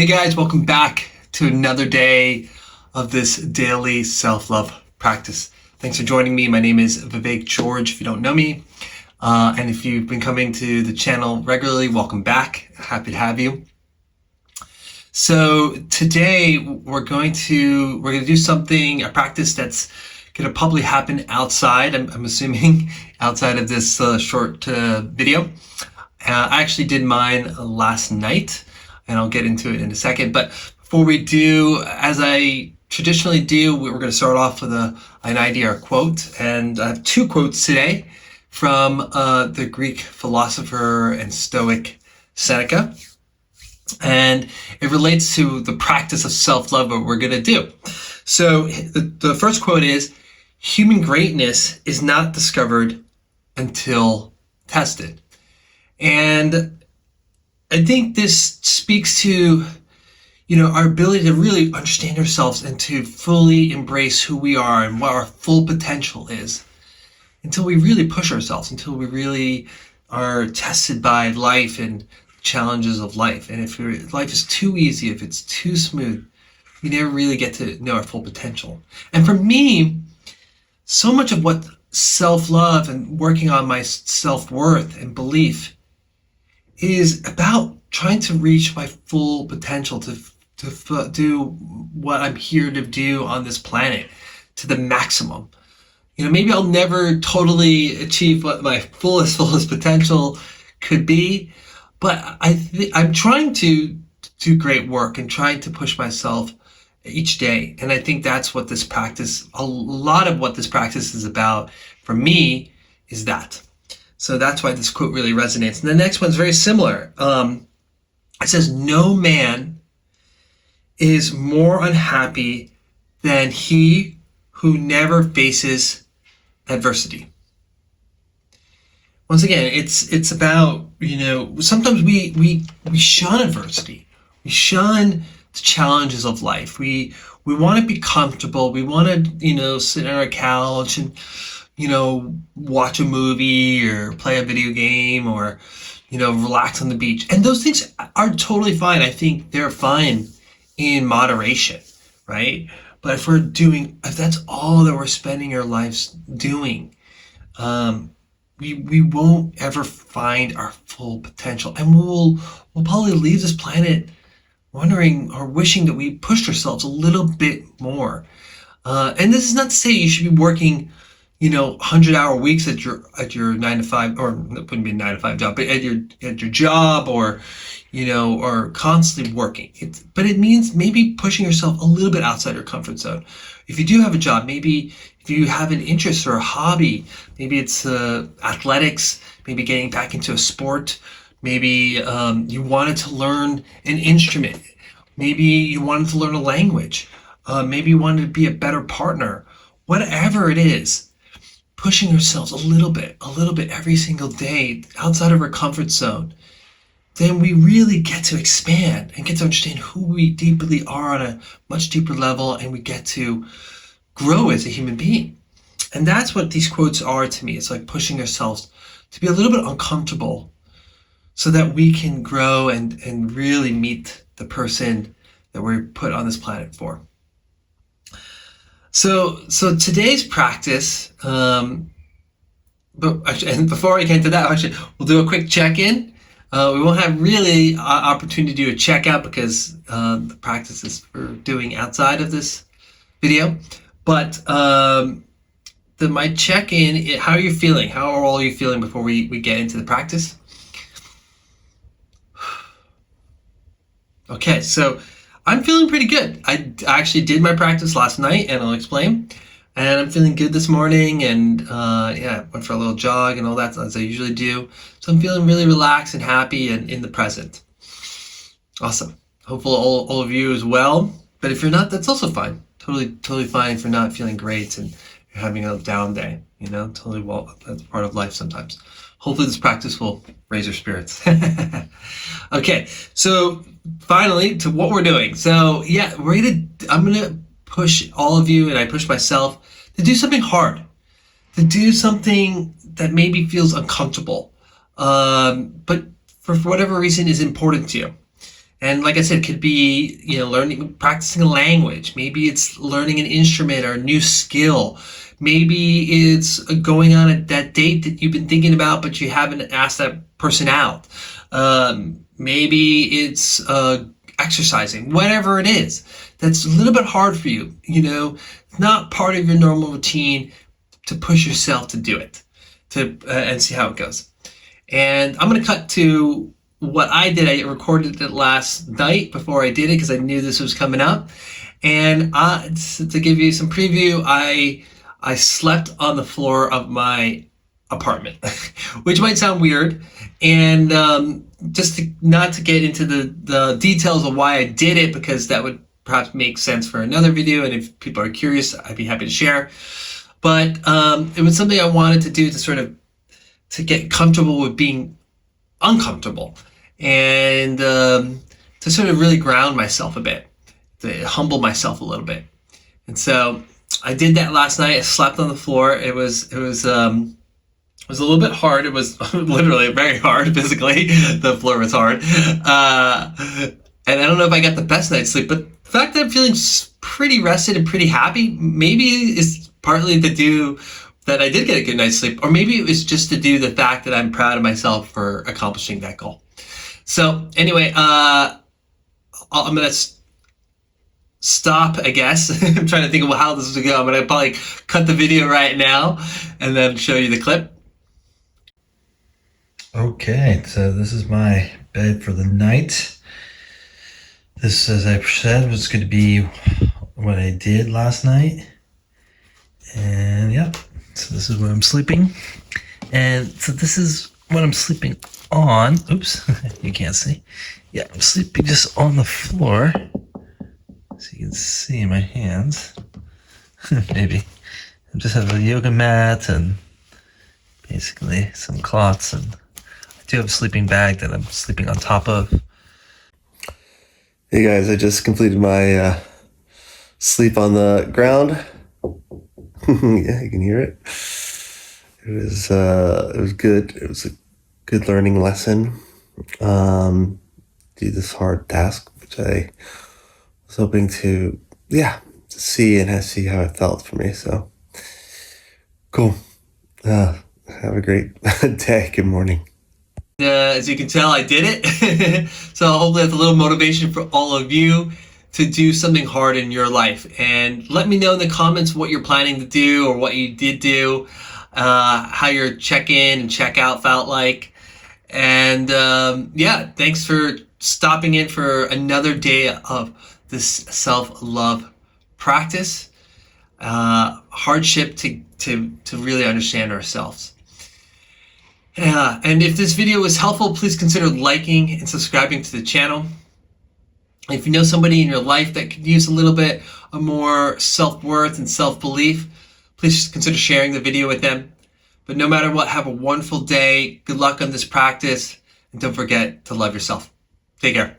Hey guys, welcome back to another day of this daily self-love practice. Thanks for joining me. My name is Vivek George, if you don't know me. And if you've been coming to the channel regularly, welcome back. Happy to have you. So today we're going to do something, a practice that's going to probably happen outside. I'm assuming outside of this short video. I actually did mine last night, and I'll get into it in a second. But before we do, as I traditionally do, we're going to start off with an idea or quote. And I have two quotes today from the Greek philosopher and Stoic Seneca. And it relates to the practice of self-love, what we're going to do. So the first quote is, "Human greatness is not discovered until tested." And I think this speaks to, our ability to really understand ourselves and to fully embrace who we are and what our full potential is until we really push ourselves, until we really are tested by life and challenges of life. And if life is too easy, if it's too smooth, we never really get to know our full potential. And for me, so much of what self-love and working on my self-worth and belief is about trying to reach my full potential, to do what I'm here to do on this planet to the maximum. Maybe I'll never totally achieve what my fullest potential could be, but I'm trying to do great work and trying to push myself each day. And I think that's what this practice, a lot of what this practice is about for me is that. So that's why this quote really resonates. And the next one's very similar. It says, "No man is more unhappy than he who never faces adversity." Once again, it's about, sometimes we shun adversity. We shun the challenges of life. We want to be comfortable. We want to, sit on our couch and, watch a movie or play a video game or, relax on the beach. And those things are totally fine. I think they're fine in moderation, right? But if that's all that we're spending our lives doing, we won't ever find our full potential. And we'll probably leave this planet wondering or wishing that we pushed ourselves a little bit more. And this is not to say you should be working 100-hour weeks at your 9-to-5, or it wouldn't be a 9-to-5 job, but at your job, or or constantly working. But it means maybe pushing yourself a little bit outside your comfort zone. If you do have a job, maybe if you have an interest or a hobby, maybe it's athletics, maybe getting back into a sport, maybe you wanted to learn an instrument, maybe you wanted to learn a language, maybe you wanted to be a better partner. Whatever it is, pushing ourselves a little bit every single day outside of our comfort zone, then we really get to expand and get to understand who we deeply are on a much deeper level, and we get to grow as a human being. And that's what these quotes are to me. It's like pushing ourselves to be a little bit uncomfortable so that we can grow and really meet the person that we're put on this planet for. So today's practice, and before I get into that, actually, we'll do a quick check-in. We won't have really opportunity to do a checkout because the practice is we're doing outside of this video. But my check-in, how are you feeling? How are all you feeling before we get into the practice? Okay, so I'm feeling pretty good. I actually did my practice last night, and I'll explain. And I'm feeling good this morning, and went for a little jog and all that, as I usually do. So I'm feeling really relaxed and happy and in the present. Awesome. Hopefully all of you as well. But if you're not, that's also fine. Totally fine if you're not feeling great and you're having a down day. Totally well. That's part of life sometimes. Hopefully this practice will raise your spirits. Okay, so finally to what we're doing. So I'm gonna push all of you, and I push myself to do something hard, to do something that maybe feels uncomfortable, but for whatever reason is important to you. And like I said, it could be, learning, practicing a language. Maybe it's learning an instrument or a new skill. Maybe it's going on that date that you've been thinking about, but you haven't asked that person out. Maybe it's exercising, whatever it is. That's a little bit hard for you. It's not part of your normal routine to push yourself to do it, and see how it goes. And I'm going to cut to what I did. I recorded it last night before I did it because I knew this was coming up. And to give you some preview, I slept on the floor of my apartment, which might sound weird. And just not to get into the details of why I did it, because that would perhaps make sense for another video. And if people are curious, I'd be happy to share. But it was something I wanted to do to get comfortable with being uncomfortable, and to sort of really ground myself a bit, to humble myself a little bit. And so I did that last night. I slept on the floor. It was a little bit hard. It was literally very hard physically. The floor was hard. And I don't know if I got the best night's sleep, but the fact that I'm feeling pretty rested and pretty happy, maybe is partly to do that I did get a good night's sleep, or maybe it was just to do the fact that I'm proud of myself for accomplishing that goal. So anyway, I'm going to stop, I guess. I'm trying to think of how this is going to go. I'm going to probably cut the video right now and then show you the clip. Okay, so this is my bed for the night. This, as I said, was going to be what I did last night. And yep, so this is where I'm sleeping. And so this is what I'm sleeping on. Oops, you can't see. Yeah, I'm sleeping just on the floor. So you can see my hands. Maybe. I just have a yoga mat and basically some cloths, and I do have a sleeping bag that I'm sleeping on top of. Hey guys, I just completed my sleep on the ground. Yeah, you can hear it. It was good. It was a good learning lesson. Do this hard task, which I was hoping to see how it felt for me. So cool. Have a great day. Good morning. As you can tell, I did it. So hopefully that's a little motivation for all of you to do something hard in your life. And let me know in the comments what you're planning to do or what you did do, how your check-in and check-out felt like. And thanks for stopping in for another day of this self-love practice, hardship to really understand ourselves. And if this video was helpful, please consider liking and subscribing to the channel. If you know somebody in your life that could use a little bit of more self-worth and self-belief, please consider sharing the video with them. But no matter what, have a wonderful day. Good luck on this practice. And don't forget to love yourself. Take care.